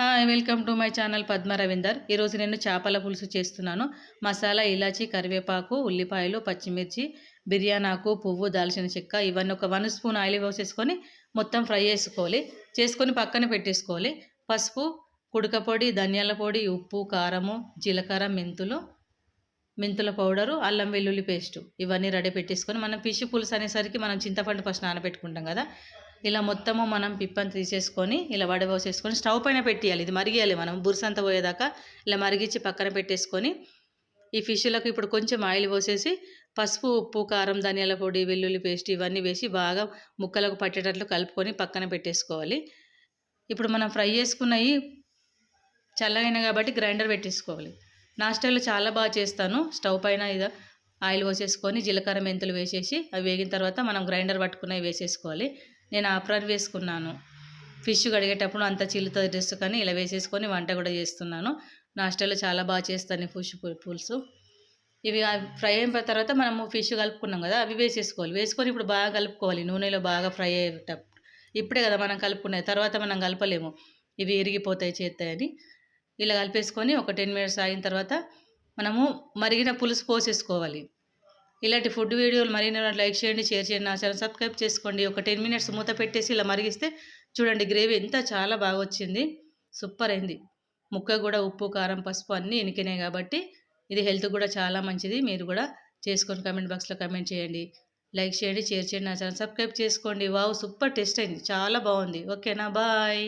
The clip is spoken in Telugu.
Hi! Welcome to my channel Padma Ravinder. ఈరోజు నేను చేపల పులుసు చేస్తున్నాను. మసాలా, ఇలాచి, కరివేపాకు, ఉల్లిపాయలు, పచ్చిమిర్చి, బిర్యానాకు, పువ్వు, దాల్చిన చెక్క ఇవన్నీ ఒక 1 స్పూన్ ఆయిల్ పోసేసుకొని మొత్తం ఫ్రై చేసుకోవాలి. చేసుకొని పక్కన పెట్టేసుకోవాలి. పసుపు, కుడక పొడి, ధనియాల పొడి, ఉప్పు, కారము, జీలకర్ర, మెంతుల పౌడరు, అల్లం వెల్లుల్లి పేస్టు ఇవన్నీ రెడీ పెట్టేసుకొని మనం ఫిష్ పులుసు అనేసరికి మనం చింతపండు ఫస్ట్ నానబెట్టుకుంటాం కదా. ఇలా మొత్తము మనం పిప్పని తీసేసుకొని ఇలా వడబోసేసుకొని స్టవ్ పైన పెట్టేయాలి. ఇది మరిగేయాలి, మనం బురసంతా పోయేదాకా ఇలా మరిగించి పక్కన పెట్టేసుకొని ఈ ఫిష్లకు ఇప్పుడు కొంచెం ఆయిల్ పోసేసి పసుపు, ఉప్పు, కారం, ధనియాల పొడి, వెల్లుల్లి పేస్ట్ ఇవన్నీ వేసి బాగా ముక్కలకు పట్టేటట్లు కలుపుకొని పక్కన పెట్టేసుకోవాలి. ఇప్పుడు మనం ఫ్రై చేసుకున్నవి చల్లగైన కాబట్టి గ్రైండర్ పెట్టేసుకోవాలి. నా స్టైల్లో చాలా బాగా చేస్తాను. స్టవ్ పైన ఇది ఆయిల్ పోసేసుకొని జీలకర్ర, మెంతులు వేసేసి అవి వేగిన తర్వాత మనం గ్రైండర్ పట్టుకున్నవి వేసేసుకోవాలి. నేను ఆప్రాన్ వేసుకున్నాను. ఫిష్ కడిగేటప్పుడు అంత చిల్లుతుంది డ్రెస్, కానీ ఇలా వేసేసుకొని వంట కూడా చేస్తున్నాను. నా స్టైల్లో చాలా బాగా చేస్తాను ఈ ఫిష్ పులుసు. ఇవి ఫ్రై అయిన తర్వాత మనము ఫిష్ కలుపుకున్నాం కదా, అవి వేసేసుకోవాలి. వేసుకొని ఇప్పుడు బాగా కలుపుకోవాలి, నూనెలో బాగా ఫ్రై అయ్యేటప్పుడు. ఇప్పుడే కదా మనం కలుపుకునేది, తర్వాత మనం కలపలేము, ఇవి ఇరిగిపోతాయి చేస్తాయని. ఇలా కలిపేసుకొని ఒక 10 మినిట్స్ ఆగిన తర్వాత మనము మరిగిన పులుసు పోసేసుకోవాలి. ఇలాంటి ఫుడ్ వీడియోలు మరిన్ని లైక్ చేయండి, షేర్ చేయండి, నా ఛానల్ సబ్స్క్రైబ్ చేసుకోండి. ఒక 10 మినిట్స్ మూత పెట్టేసి ఇలా మరిగిస్తే చూడండి, గ్రేవీ ఎంత చాలా బాగా వచ్చింది, సూపర్ అయింది. ముక్క కూడా ఉప్పు, కారం, పసుపు అన్నీ ఇనికినాయి కాబట్టి ఇది హెల్త్ కూడా చాలా మంచిది. మీరు కూడా చేసుకొని కామెంట్ బాక్స్లో కామెంట్ చేయండి, లైక్ చేయండి, షేర్ చేయండి, నా ఛానల్ సబ్స్క్రైబ్ చేసుకోండి. వావ్, సూపర్ టేస్ట్ అయింది, చాలా బాగుంది. ఓకేనా, బాయ్.